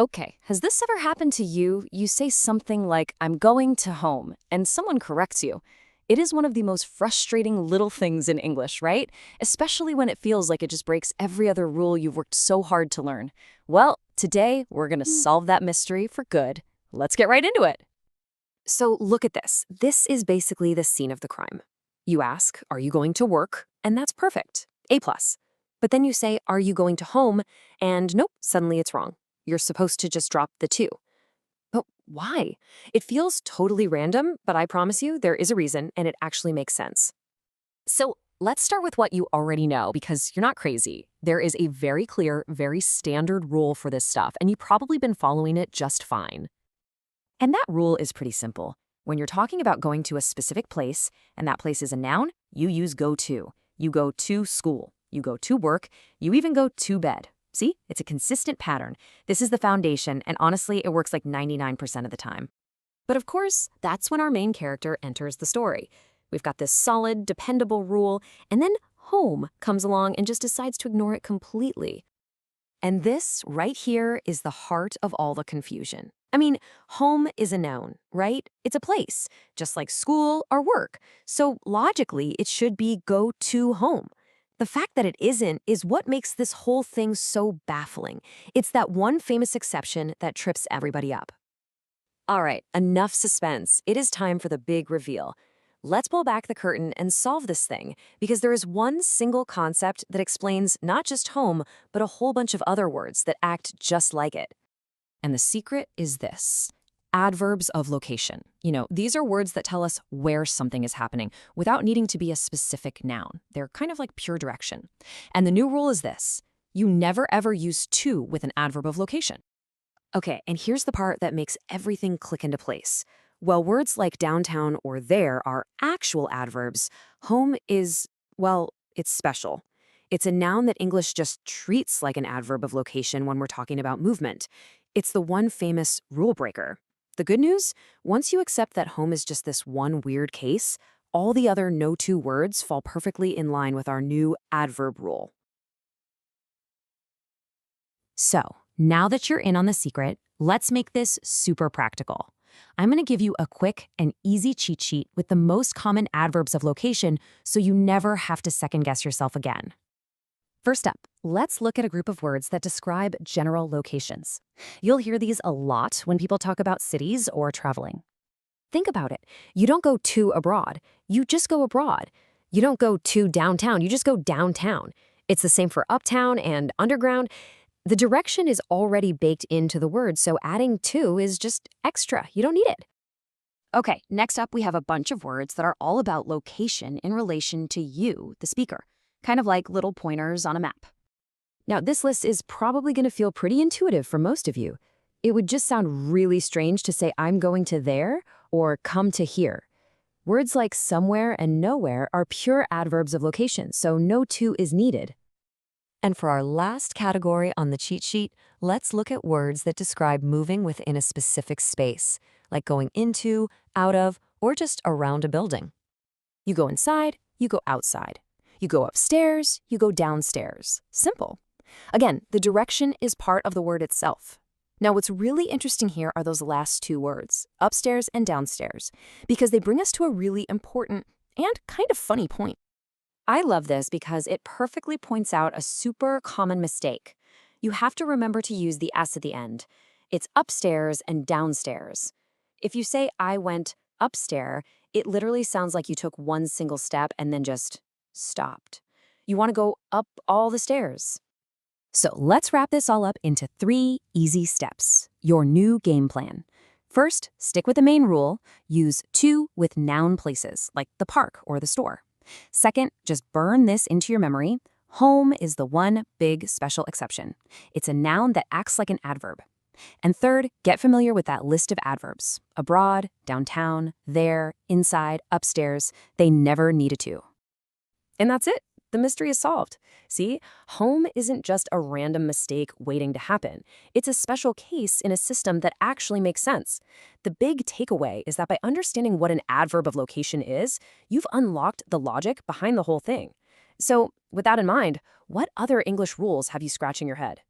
Okay, has this ever happened to you? You say something like, I'm going to home, and someone corrects you. It is one of the most frustrating little things in English, right? Especially when it feels like it just breaks every other rule you've worked so hard to learn. Well, today we're going to solve that mystery for good. Let's get right into it. So look at this. This is basically the scene of the crime. You ask, are you going to work? And that's perfect. A plus. But then you say, are you going to home? And nope, suddenly it's wrong. You're supposed to just drop the two. But why? It feels totally random, but I promise you there is a reason and it actually makes sense. So let's start with what you already know because you're not crazy. There is a very clear, very standard rule for this stuff, and you've probably been following it just fine. And that rule is pretty simple. When you're talking about going to a specific place, and that place is a noun, you use go to. You go to school. You go to work. You even go to bed. See? It's a consistent pattern. This is the foundation, and honestly, it works like 99% of the time. But of course, that's when our main character enters the story. We've got this solid, dependable rule, and then home comes along and just decides to ignore it completely. And this right here is the heart of all the confusion. I mean, home is a noun, right? It's a place, just like school or work. So logically, it should be go to home. The fact that it isn't is what makes this whole thing so baffling. It's that one famous exception that trips everybody up. All right, enough suspense. It is time for the big reveal. Let's pull back the curtain and solve this thing, because there is one single concept that explains not just home, but a whole bunch of other words that act just like it. And the secret is this. Adverbs of location. These are words that tell us where something is happening without needing to be a specific noun. They're kind of like pure direction. And the new rule is this. You never ever use to with an adverb of location. Okay, and here's the part that makes everything click into place. While words like downtown or there are actual adverbs, home is, well, it's special. It's a noun that English just treats like an adverb of location when we're talking about movement. It's the one famous rule breaker. The good news? Once you accept that home is just this one weird case, all the other no-to words fall perfectly in line with our new adverb rule. So, now that you're in on the secret, let's make this super practical. I'm going to give you a quick and easy cheat sheet with the most common adverbs of location so you never have to second-guess yourself again. First up, let's look at a group of words that describe general locations. You'll hear these a lot when people talk about cities or traveling. Think about it. You don't go to abroad. You just go abroad. You don't go to downtown. You just go downtown. It's the same for uptown and underground. The direction is already baked into the word, so adding to is just extra. You don't need it. Okay, next up we have a bunch of words that are all about location in relation to you, the speaker, kind of like little pointers on a map. Now, this list is probably going to feel pretty intuitive for most of you. It would just sound really strange to say I'm going to there or come to here. Words like somewhere and nowhere are pure adverbs of location, so no to is needed. And for our last category on the cheat sheet, let's look at words that describe moving within a specific space, like going into, out of, or just around a building. You go inside, you go outside. You go upstairs, you go downstairs. Simple. Again, the direction is part of the word itself. Now, what's really interesting here are those last two words, upstairs and downstairs, because they bring us to a really important and kind of funny point. I love this because it perfectly points out a super common mistake. You have to remember to use the S at the end. It's upstairs and downstairs. If you say, I went upstairs, it literally sounds like you took one single step and then just stopped. You want to go up all the stairs. So let's wrap this all up into 3 easy steps. Your new game plan. First, stick with the main rule. Use to with noun places, like the park or the store. Second, just burn this into your memory. Home is the one big special exception. It's a noun that acts like an adverb. And third, get familiar with that list of adverbs. Abroad, downtown, there, inside, upstairs. They never needed to. And that's it. The mystery is solved. See, home isn't just a random mistake waiting to happen. It's a special case in a system that actually makes sense. The big takeaway is that by understanding what an adverb of location is, you've unlocked the logic behind the whole thing. So, with that in mind, what other English rules have you scratching your head?